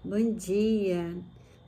Bom dia,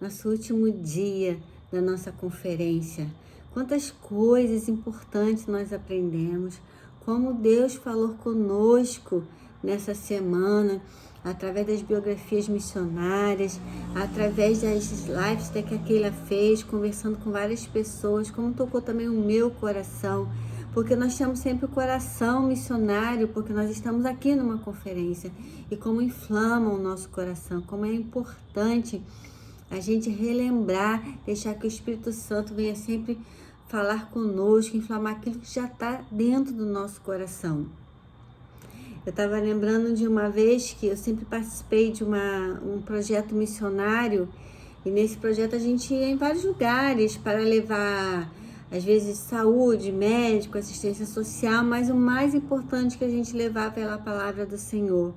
nosso último dia da nossa conferência. Quantas coisas importantes nós aprendemos, como Deus falou conosco nessa semana, através das biografias missionárias, através das lives que a Keila fez, conversando com várias pessoas, como tocou também o meu coração, porque nós temos sempre o coração missionário, porque nós estamos aqui numa conferência, e como inflama o nosso coração, como é importante a gente relembrar, deixar que o Espírito Santo venha sempre falar conosco, inflamar aquilo que já está dentro do nosso coração. Eu estava lembrando de uma vez que eu sempre participei de um projeto missionário, e nesse projeto a gente ia em vários lugares para levar, às vezes, saúde, médico, assistência social, mas o mais importante que a gente levava era a palavra do Senhor.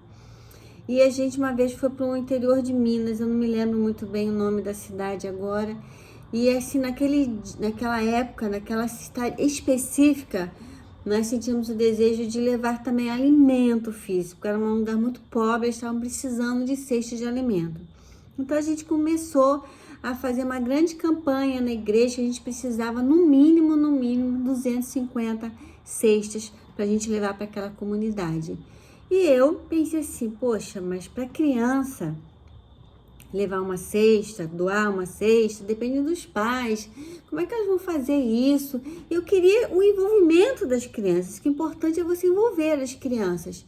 E a gente uma vez foi para o interior de Minas, eu não me lembro muito bem o nome da cidade agora, e assim, naquela época, naquela cidade específica, nós sentimos o desejo de levar também alimento físico, porque era um lugar muito pobre, eles estavam precisando de cestas de alimento. Então a gente começou a fazer uma grande campanha na igreja, a gente precisava no mínimo 250 cestas para a gente levar para aquela comunidade. E eu pensei assim, poxa, mas para criança levar uma cesta, doar uma cesta, depende dos pais. Como é que elas vão fazer isso? Eu queria o envolvimento das crianças, que o importante é você envolver as crianças.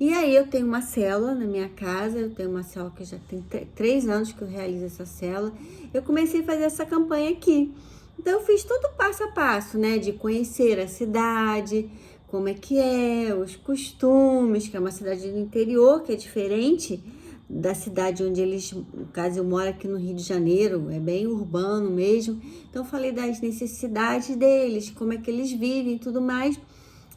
E aí eu tenho uma célula na minha casa, eu tenho uma célula que já tem 3 anos que eu realizo essa célula. Eu comecei a fazer essa campanha aqui. Então eu fiz todo o passo a passo, né? De conhecer a cidade, como é que é, os costumes, que é uma cidade do interior, que é diferente da cidade onde eles, no caso eu moro aqui no Rio de Janeiro, é bem urbano mesmo. Então eu falei das necessidades deles, como é que eles vivem e tudo mais.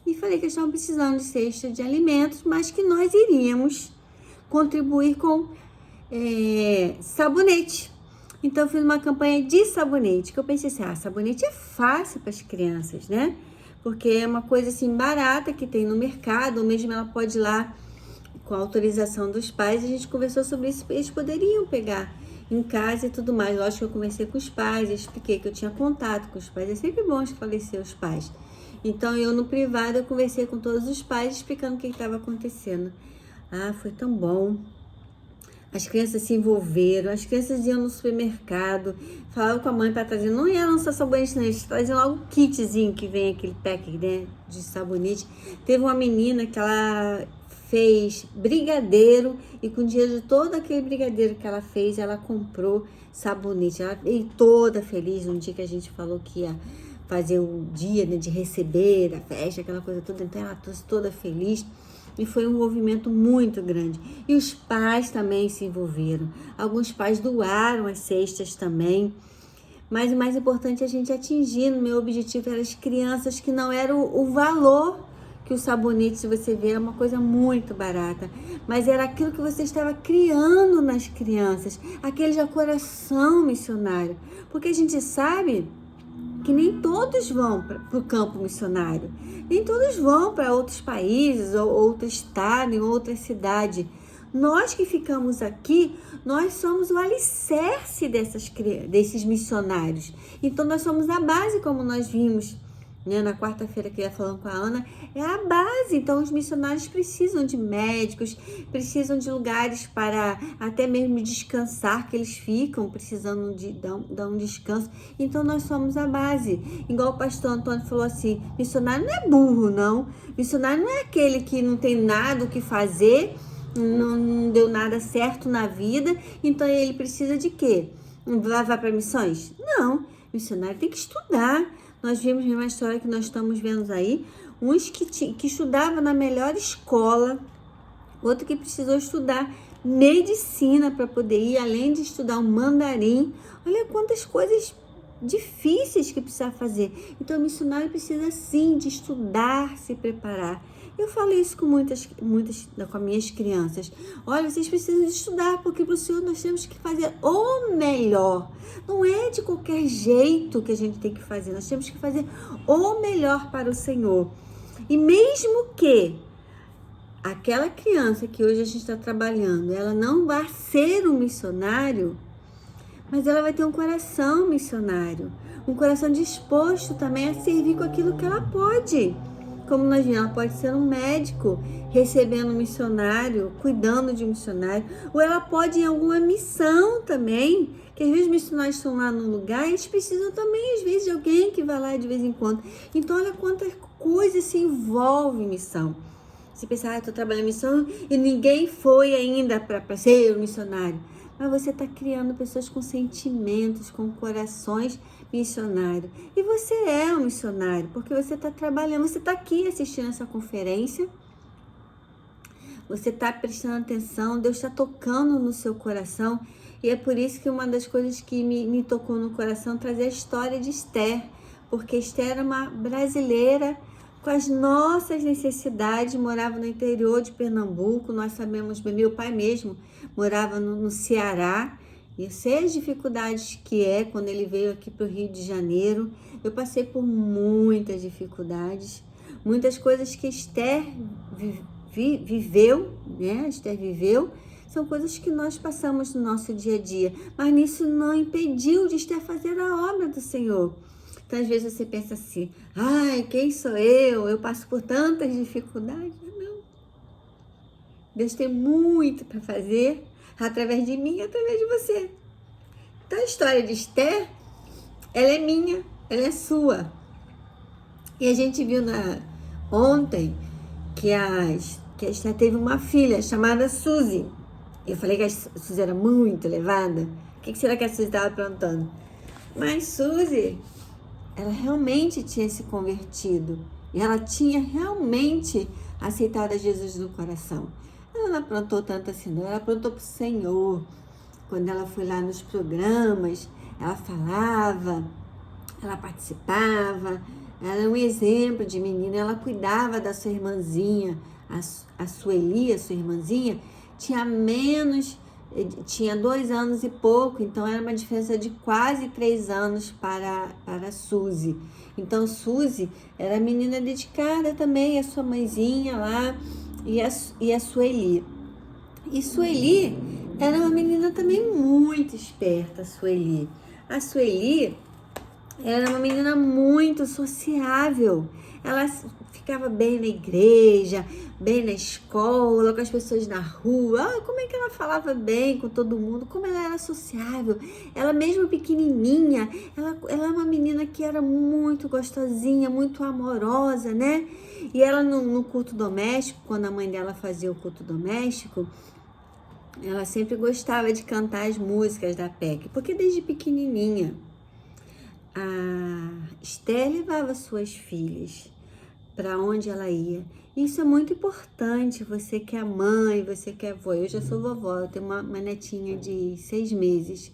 E falei que eles estavam precisando de cesta de alimentos, mas que nós iríamos contribuir com sabonete. Então eu fiz uma campanha de sabonete, que eu pensei assim, sabonete é fácil para as crianças, né? Porque é uma coisa assim barata que tem no mercado, ou mesmo ela pode ir lá com a autorização dos pais. A gente conversou sobre isso, eles poderiam pegar em casa e tudo mais. Lógico que eu conversei com os pais, expliquei que eu tinha contato com os pais, é sempre bom esclarecer os pais. Então eu no privado eu conversei com todos os pais explicando o que estava acontecendo. Foi tão bom. As crianças se envolveram, as crianças iam no supermercado, falavam com a mãe para trazer, não ia lançar sabonete, não, eles traziam logo o kitzinho que vem aquele pack, né, de sabonete. Teve uma menina que ela fez brigadeiro, e com o dinheiro de todo aquele brigadeiro que ela fez, ela comprou sabonete. Ela veio toda feliz no dia que a gente falou que ia fazer o dia, né, de receber a festa, aquela coisa toda, então ela trouxe toda feliz. E foi um envolvimento muito grande. E os pais também se envolveram. Alguns pais doaram as cestas também. Mas o mais importante é a gente atingir. No meu objetivo eram as crianças, que não era o valor que o sabonete, se você ver, é uma coisa muito barata. Mas era aquilo que você estava criando nas crianças. Aquele já coração missionário. Porque a gente sabe que nem todos vão para o campo missionário, nem todos vão para outros países, ou outro estado, em outra cidade. Nós que ficamos aqui, nós somos o alicerce desses missionários. Então nós somos a base, como nós vimos, né, na quarta-feira que eu ia falando com a Ana, é a base. Então os missionários precisam de médicos, precisam de lugares para até mesmo descansar, que eles ficam precisando de dar um descanso. Então nós somos a base. Igual o pastor Antônio falou assim, missionário não é burro, não. Missionário não é aquele que não tem nada o que fazer, não deu nada certo na vida, então ele precisa de quê? Vai para missões? Não, missionário tem que estudar. Nós vimos uma história que nós estamos vendo aí, uns que estudavam na melhor escola, outro que precisou estudar medicina para poder ir, além de estudar o mandarim. Olha quantas coisas difíceis que precisa fazer. Então, o missionário precisa sim de estudar, se preparar. Eu falo isso com muitas com as minhas crianças. Olha, vocês precisam de estudar, porque para o Senhor nós temos que fazer o melhor. Não é de qualquer jeito que a gente tem que fazer. Nós temos que fazer o melhor para o Senhor. E mesmo que aquela criança que hoje a gente está trabalhando, ela não vai ser um missionário, mas ela vai ter um coração missionário, um coração disposto também a servir com aquilo que ela pode. Como nós vimos, ela pode ser um médico, recebendo um missionário, cuidando de um missionário, ou ela pode ir em alguma missão também, que às vezes os missionários estão lá no lugar, eles precisam também, às vezes, de alguém que vai lá de vez em quando. Então, olha quantas coisas se envolvem em missão. Você pensa, estou trabalhando em missão e ninguém foi ainda para ser um missionário. Mas você está criando pessoas com sentimentos, com corações missionários. E você é um missionário, porque você está trabalhando, você está aqui assistindo essa conferência, você está prestando atenção, Deus está tocando no seu coração. E é por isso que uma das coisas que me tocou no coração é trazer a história de Esther, porque Esther era uma brasileira com as nossas necessidades, morava no interior de Pernambuco, nós sabemos bem, meu pai mesmo morava no Ceará, e eu sei as dificuldades que é quando ele veio aqui para o Rio de Janeiro. Eu passei por muitas dificuldades, muitas coisas que Esther viveu, né? Esther viveu, são coisas que nós passamos no nosso dia a dia, mas isso não impediu de Esther fazer a obra do Senhor. Então, às vezes você pensa assim, ai, quem sou eu? Eu passo por tantas dificuldades. Não. Deus tem muito para fazer através de mim e através de você. Então, a história de Esther, ela é minha, ela é sua. E a gente viu ontem que a Esther teve uma filha chamada Suzy. Eu falei que a Suzy era muito elevada. O que será que a Suzy estava aprontando? Mas Suzy, ela realmente tinha se convertido. E ela tinha realmente aceitado a Jesus no coração. Ela não aprontou tanto assim, não. Ela aprontou para o Senhor. Quando ela foi lá nos programas, ela falava, ela participava. Ela era um exemplo de menina. Ela cuidava da sua irmãzinha, a Sueli, a sua irmãzinha, tinha 2 anos e pouco, então era uma diferença de quase 3 anos para a Suzy. Então Suzy era menina dedicada também, a sua mãezinha lá e a Sueli. E Sueli era uma menina também muito esperta, a Sueli. A Sueli era uma menina muito sociável. Ela ficava bem na igreja, bem na escola, com as pessoas na rua. Como é que ela falava bem com todo mundo, como ela era sociável. Ela mesmo pequenininha, ela é uma menina que era muito gostosinha, muito amorosa, né? E ela no culto doméstico, quando a mãe dela fazia o culto doméstico, ela sempre gostava de cantar as músicas da PEC, porque desde pequenininha a Esther levava suas filhas para onde ela ia. Isso é muito importante, você que é mãe, você que é avó. Eu já sou vovó, eu tenho uma netinha de 6 meses.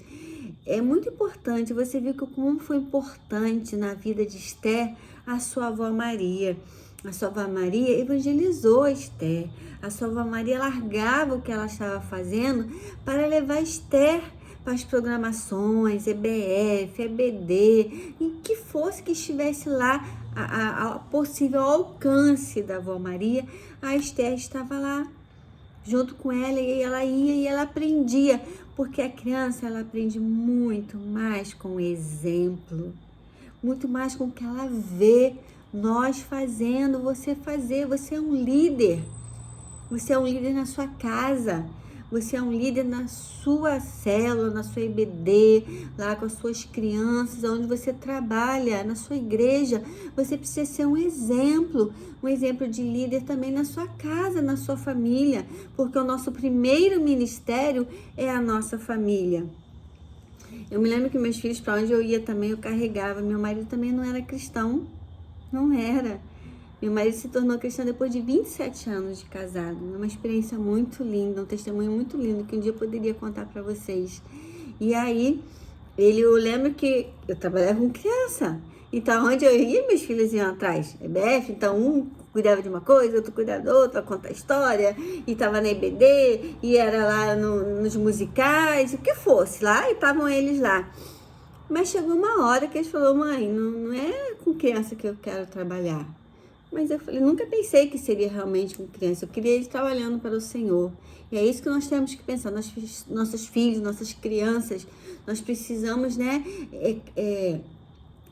É muito importante, você viu como foi importante na vida de Esther a sua avó Maria. A sua avó Maria evangelizou a Esther. A sua avó Maria largava o que ela estava fazendo para levar Esther para as programações, EBF, EBD, em que fosse que estivesse lá a possível alcance da avó Maria, a Esther estava lá junto com ela, e ela ia e ela aprendia, porque a criança ela aprende muito mais com o exemplo, muito mais com o que ela vê nós fazendo, você fazer. Você é um líder, você é um líder na sua casa, você é um líder na sua célula, na sua IBD, lá com as suas crianças, onde você trabalha, na sua igreja. Você precisa ser um exemplo de líder também na sua casa, na sua família, porque o nosso primeiro ministério é a nossa família. Eu me lembro que meus filhos, para onde eu ia também, eu carregava. Meu marido também não era cristão, não era. Meu marido se tornou cristão depois de 27 anos de casado. É uma experiência muito linda, um testemunho muito lindo que um dia eu poderia contar para vocês. E aí, eu lembro que eu trabalhava com criança. Então, onde eu ia, meus filhos iam atrás. EBF, então um cuidava de uma coisa, outro cuidava da outra, contar história. E estava na EBD, e era lá nos musicais, o que fosse lá, e estavam eles lá. Mas chegou uma hora que eles falaram, mãe, não é com criança que eu quero trabalhar. Mas eu falei, nunca pensei que seria realmente com criança. Eu queria ele trabalhando para o Senhor. E é isso que nós temos que pensar. Nossos filhos, nossas crianças, nós precisamos, né,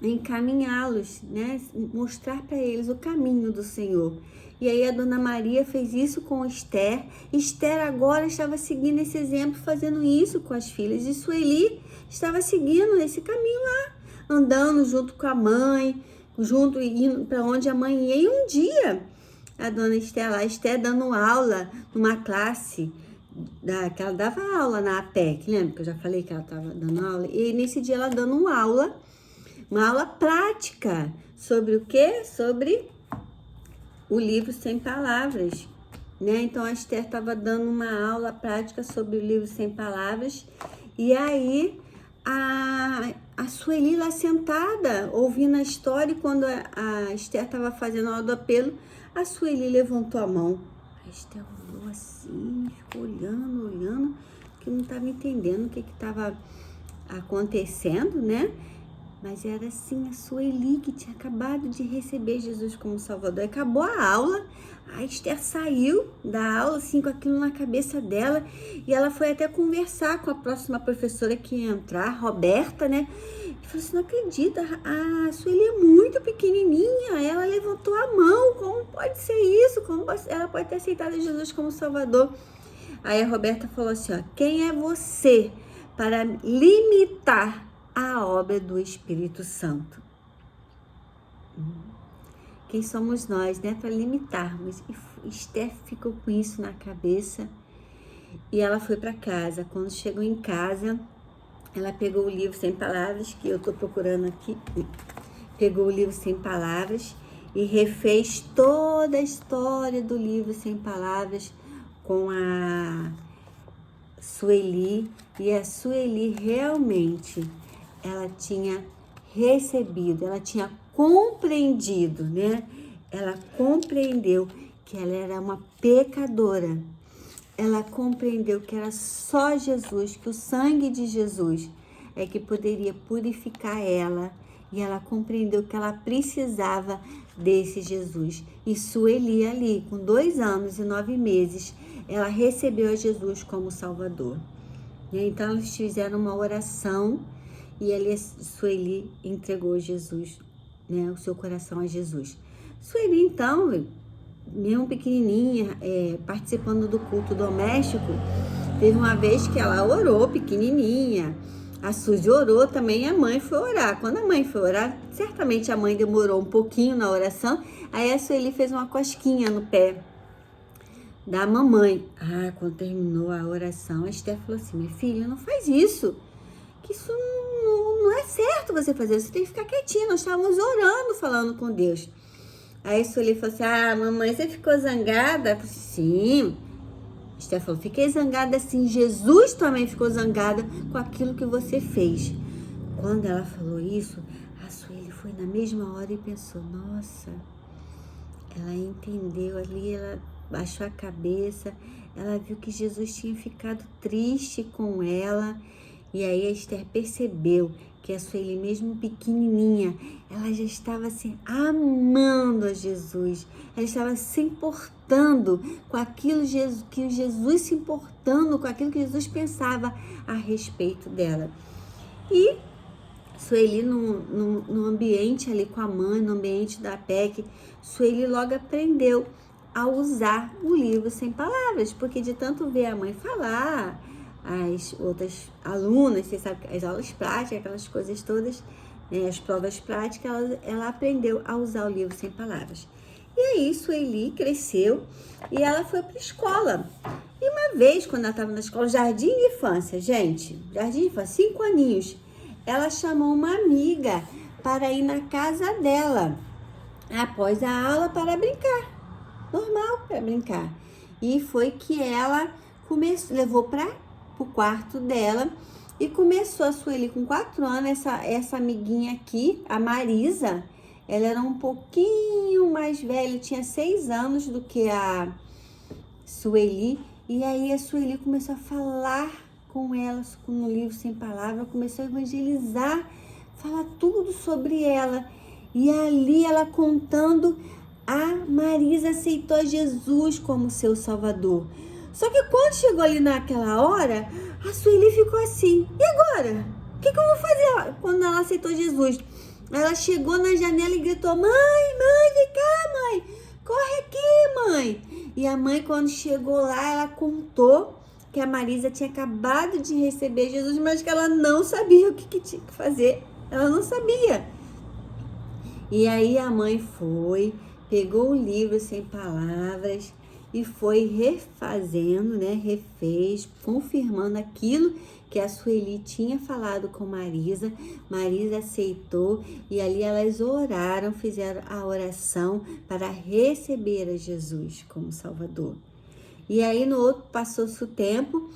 encaminhá-los, né, mostrar para eles o caminho do Senhor. E aí a Dona Maria fez isso com Esther. Esther agora estava seguindo esse exemplo, fazendo isso com as filhas. E Sueli estava seguindo esse caminho lá, andando junto com a mãe, junto indo para onde a mãe ia. E um dia, a Dona Esther lá, Esther dando aula numa classe, que ela dava aula na APEC, lembra que eu já falei que ela estava dando aula? E nesse dia ela dando uma aula prática. Sobre o quê? Sobre o livro Sem Palavras, né? Então a Esther estava dando uma aula prática sobre o livro Sem Palavras. E aí a Sueli lá sentada, ouvindo a história, e quando a Esther estava fazendo a aula do apelo, a Sueli levantou a mão. A Esther olhou assim, ficou olhando, que não estava entendendo o que estava acontecendo, né? Mas era assim, a Sueli que tinha acabado de receber Jesus como Salvador. Acabou a aula, a Esther saiu da aula assim com aquilo na cabeça dela, e ela foi até conversar com a próxima professora que ia entrar, Roberta, né? E falou assim, não acredita, a Sueli é muito pequenininha, ela levantou a mão, como pode ser isso? Como ela pode ter aceitado Jesus como Salvador? Aí a Roberta falou assim, ó, quem é você para limitar a obra do Espírito Santo? Quem somos nós, né, para limitarmos? E Esther ficou com isso na cabeça e ela foi para casa. Quando chegou em casa, ela pegou o livro Sem Palavras, que eu estou procurando aqui, pegou o livro Sem Palavras e refez toda a história do livro Sem Palavras com a Sueli. E a Sueli realmente, ela tinha recebido, ela tinha compreendido, né? Ela compreendeu que ela era uma pecadora. Ela compreendeu que era só Jesus, que o sangue de Jesus é que poderia purificar ela. E ela compreendeu que ela precisava desse Jesus. E Sueli ali, com 2 anos e 9 meses, ela recebeu a Jesus como Salvador. Então eles fizeram uma oração e ali Sueli entregou Jesus, né, o seu coração a Jesus. Sueli, então, mesmo pequenininha, participando do culto doméstico, teve uma vez que ela orou pequenininha. A Suzy orou também, a mãe foi orar. Quando a mãe foi orar, certamente a mãe demorou um pouquinho na oração, aí a Sueli fez uma cosquinha no pé da mamãe. Quando terminou a oração, a Esther falou assim, minha filha, não faz isso, que isso não é certo você fazer, você tem que ficar quietinha, nós estávamos orando, falando com Deus. Aí a Sueli falou assim, mamãe, você ficou zangada? Eu falei, sim. A Esther falou, fiquei zangada sim, Jesus também ficou zangada com aquilo que você fez. Quando ela falou isso, a Sueli foi na mesma hora e pensou, nossa, ela entendeu ali, ela baixou a cabeça, ela viu que Jesus tinha ficado triste com ela. E aí a Esther percebeu que a Sueli, mesmo pequenininha, ela já estava assim, amando a Jesus. Ela estava se importando com aquilo que Jesus se importando com aquilo que Jesus pensava a respeito dela. E Sueli, no ambiente ali com a mãe, no ambiente da PEC, Sueli logo aprendeu a usar o livro Sem Palavras, porque de tanto ver a mãe falar, as outras alunas, você sabe, as aulas práticas, aquelas coisas todas, né, as provas práticas, ela aprendeu a usar o livro Sem Palavras. E aí, Sueli cresceu e ela foi para a escola. E uma vez, quando ela estava na escola, jardim de infância, gente, jardim de infância, 5 aninhos, ela chamou uma amiga para ir na casa dela, após a aula, para brincar. Normal, para brincar. E foi que ela levou para o quarto dela e começou a Sueli com 4 anos, essa amiguinha aqui, a Marisa, ela era um pouquinho mais velha, tinha 6 anos do que a Sueli, e aí a Sueli começou a falar com ela no livro Sem Palavras, começou a evangelizar, falar tudo sobre ela, e ali ela contando a Marisa aceitou Jesus como seu Salvador. Só que quando chegou ali naquela hora, a Sueli ficou assim, e agora? O que eu vou fazer quando ela aceitou Jesus? Ela chegou na janela e gritou, mãe, vem cá, mãe, corre aqui, mãe. E a mãe, quando chegou lá, ela contou que a Marisa tinha acabado de receber Jesus, mas que ela não sabia o que tinha que fazer. Ela não sabia. E aí a mãe foi, pegou o livro Sem Palavras e foi refazendo, né? Refez, confirmando aquilo que a Sueli tinha falado com Marisa. Marisa aceitou e ali elas oraram, fizeram a oração para receber a Jesus como Salvador. E aí no outro passou-se o tempo,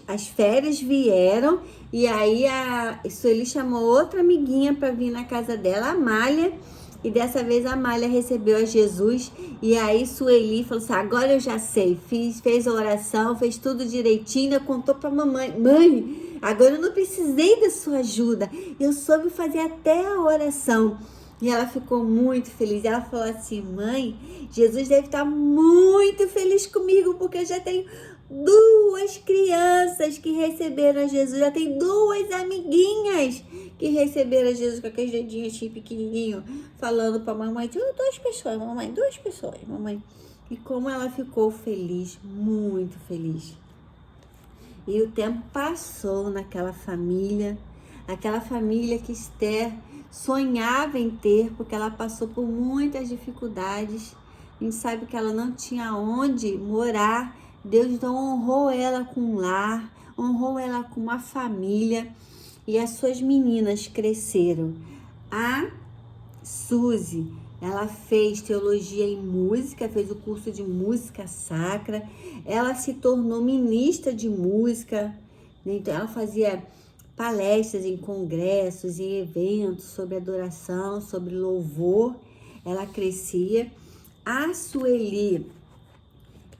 as férias vieram e aí a Sueli chamou outra amiguinha para vir na casa dela, a Amália, e dessa vez a Amália recebeu a Jesus. E aí Sueli falou assim, agora eu já sei, fez a oração, fez tudo direitinho, contou para mamãe, mãe, agora eu não precisei da sua ajuda, eu soube fazer até a oração. E ela ficou muito feliz. Ela falou assim, mãe, Jesus deve estar muito feliz comigo, porque eu já tenho 2 crianças que receberam a Jesus. Já tem 2 amiguinhas que receberam a Jesus com aqueles dedinhos assim pequenininho, falando para a mamãe, 2 pessoas, mamãe, 2 pessoas, mamãe. E como ela ficou feliz, muito feliz. E o tempo passou naquela família, aquela família que Esther sonhava em ter, porque ela passou por muitas dificuldades. A gente sabe que ela não tinha onde morar. Deus então honrou ela com um lar, honrou ela com uma família. E as suas meninas cresceram. A Suzy, ela fez teologia em música, fez o curso de música sacra. Ela se tornou ministra de música. Então ela fazia palestras em congressos, em eventos sobre adoração, sobre louvor. Ela crescia. A Sueli,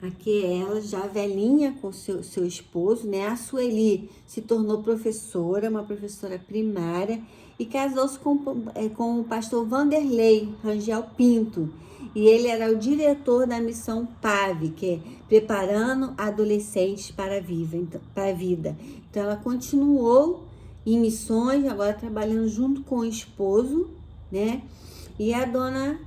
aqui ela já velhinha com seu esposo, né? A Sueli se tornou professora, uma professora primária, e casou-se com o pastor Vanderlei Rangel Pinto. E ele era o diretor da missão PAV, que é Preparando Adolescentes para a Vida. Então, ela continuou em missões, agora trabalhando junto com o esposo, né? E a dona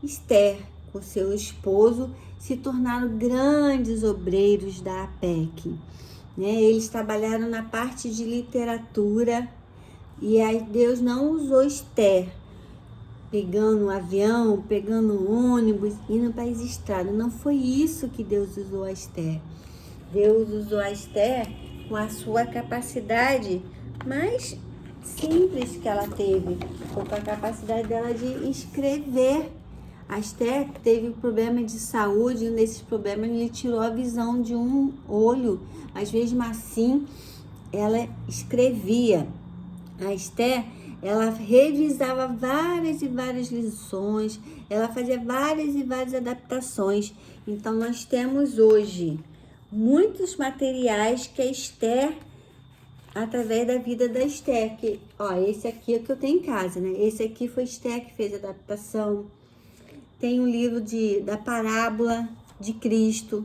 Esther, com seu esposo, se tornaram grandes obreiros da APEC, né? Eles trabalharam na parte de literatura, e aí Deus não usou Esther pegando um avião, pegando um ônibus, indo para as estradas. Não foi isso que Deus usou a Esther. Deus usou a Esther com a sua capacidade mais simples que ela teve, com a capacidade dela de escrever. A Esther teve problema de saúde, e um desses problemas lhe tirou a visão de um olho, mas mesmo assim ela escrevia. A Esther, ela revisava várias e várias lições, ela fazia várias e várias adaptações. Então nós temos hoje muitos materiais que a Esther, através da vida da Esther, que, esse aqui é o que eu tenho em casa, né? Esse aqui foi Esther que fez a adaptação. Tem um livro da parábola de Cristo.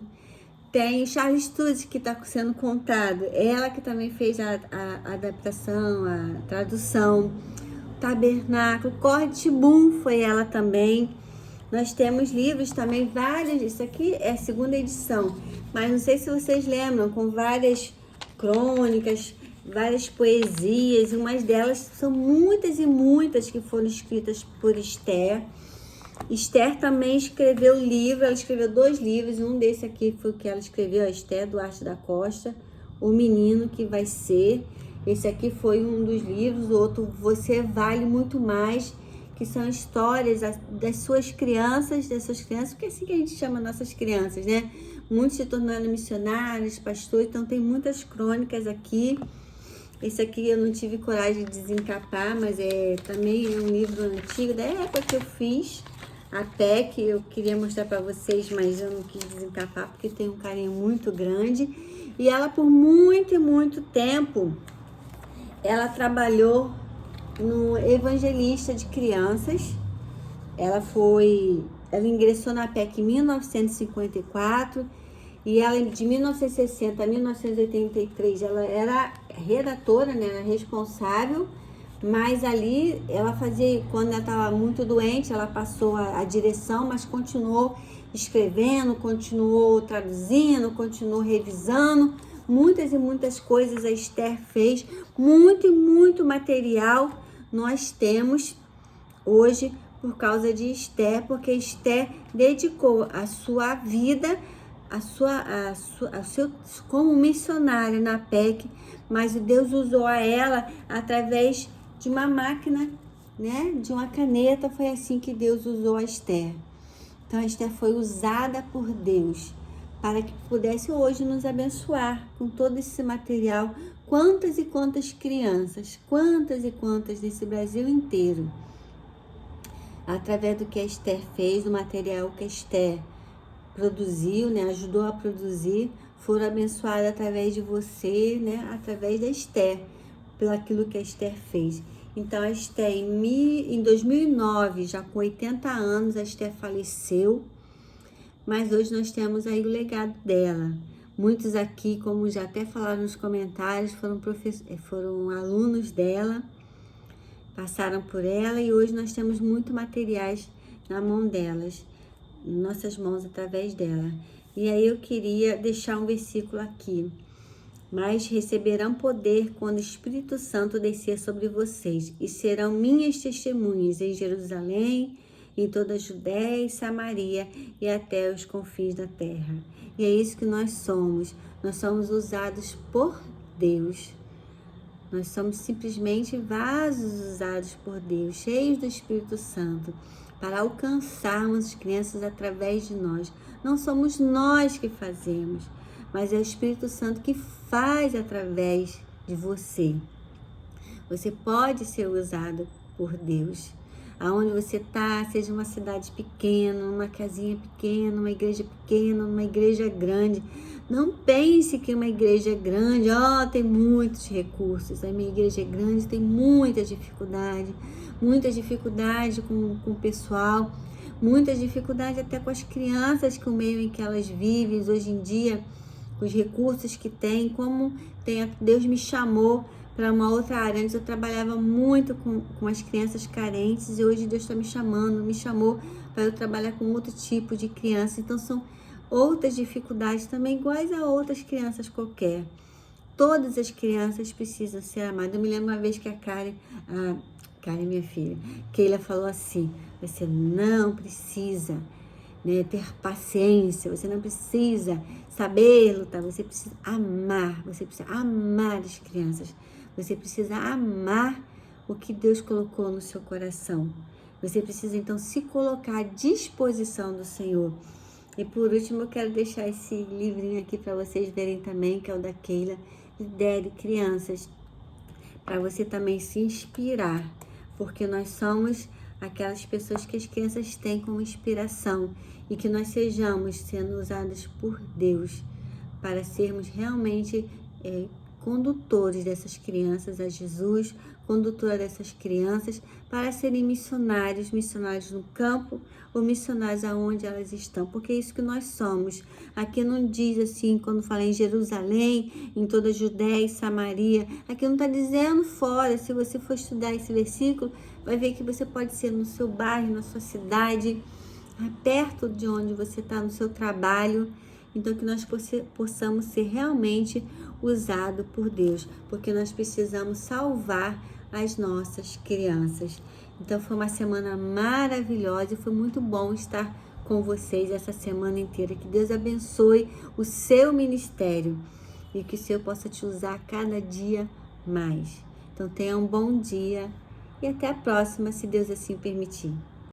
Tem Charles Stutz, que está sendo contado. Ela que também fez a adaptação, a tradução. Tabernáculo, Corte Boom, foi ela também. Nós temos livros também, vários. Isso aqui é a 2ª edição. Mas não sei se vocês lembram, com várias crônicas, várias poesias. Umas delas são muitas e muitas que foram escritas por Esther. Esther também escreveu livro, ela escreveu 2 livros, um desse aqui foi o que ela escreveu, a Esther Duarte da Costa, O Menino que Vai Ser. Esse aqui foi um dos livros, o outro, Você Vale Muito Mais, que são histórias das suas crianças, porque é assim que a gente chama nossas crianças, né? Muitos se tornaram missionários, pastores, então tem muitas crônicas aqui. Esse aqui eu não tive coragem de desencapar, mas também é um livro antigo, da época que eu fiz a PEC, eu queria mostrar para vocês, mas eu não quis desencapar porque tem um carinho muito grande. E ela, por muito e muito tempo, ela trabalhou no evangelista de crianças. Ela foi ela ingressou na PEC em 1954 e ela, de 1960 a 1983, ela era redatora, né, era responsável, mas ali ela fazia, quando ela estava muito doente, ela passou a direção, mas continuou escrevendo, continuou traduzindo, continuou revisando, muitas e muitas coisas a Esther fez, muito e muito material nós temos hoje por causa de Esther, porque Esther dedicou a sua vida, como missionária na PEC, mas Deus usou a ela através de uma máquina, né, de uma caneta. Foi assim que Deus usou a Esther. Então a Esther foi usada por Deus para que pudesse hoje nos abençoar com todo esse material. Quantas e quantas crianças, quantas e quantas nesse Brasil inteiro, através do que a Esther fez, do material que a Esther produziu, né, ajudou a produzir, foram abençoadas através de você, né, através da Esther, pelo aquilo que a Esther fez. Então a Esther, em 2009, já com 80 anos, a Esther faleceu, mas hoje nós temos aí o legado dela. Muitos aqui, como já até falaram nos comentários, foram alunos dela, passaram por ela, e hoje nós temos muito materiais na mão delas, em nossas mãos através dela. E aí eu queria deixar um versículo aqui. Mas receberão poder quando o Espírito Santo descer sobre vocês, e serão minhas testemunhas em Jerusalém, em toda a Judéia e Samaria e até os confins da terra. E é isso que nós somos. Nós somos usados por Deus. Nós somos simplesmente vasos usados por Deus, cheios do Espírito Santo, para alcançarmos as crianças através de nós. Não somos nós que fazemos, mas é o Espírito Santo que faz através de você. Você pode ser usado por Deus. Aonde você está, seja uma cidade pequena, uma casinha pequena, uma igreja pequena, uma igreja grande. Não pense que uma igreja grande, tem muitos recursos. A minha igreja é grande, tem muita dificuldade com o pessoal, muita dificuldade até com as crianças, com o meio em que elas vivem hoje em dia, com os recursos que tem, Deus me chamou para uma outra área. Antes eu trabalhava muito com as crianças carentes, e hoje Deus está me chamou para eu trabalhar com outro tipo de criança. Então são outras dificuldades também, iguais a outras crianças qualquer. Todas as crianças precisam ser amadas. Eu me lembro uma vez que a Karen, minha filha, Keila, falou assim: você não precisa, né, ter paciência, você não precisa saber lutar, você precisa amar as crianças, você precisa amar o que Deus colocou no seu coração. Você precisa então se colocar à disposição do Senhor. E por último, eu quero deixar esse livrinho aqui para vocês verem também, que é o da Keila, Lidere Crianças, para você também se inspirar, porque nós somos aquelas pessoas que as crianças têm como inspiração, e que nós sejamos sendo usadas por Deus para sermos realmente condutores dessas crianças a Jesus, condutora dessas crianças para serem missionários no campo ou missionários aonde elas estão, porque é isso que nós somos. Aqui não diz assim, quando fala em Jerusalém, em toda a Judéia e Samaria, aqui não está dizendo fora. Se você for estudar esse versículo, vai ver que você pode ser no seu bairro, na sua cidade, perto de onde você está, no seu trabalho. Então que nós possamos ser realmente usados por Deus, porque nós precisamos salvar as nossas crianças. Então foi uma semana maravilhosa e foi muito bom estar com vocês essa semana inteira. Que Deus abençoe o seu ministério e que o Senhor possa te usar cada dia mais. Então tenha um bom dia e até a próxima, se Deus assim permitir.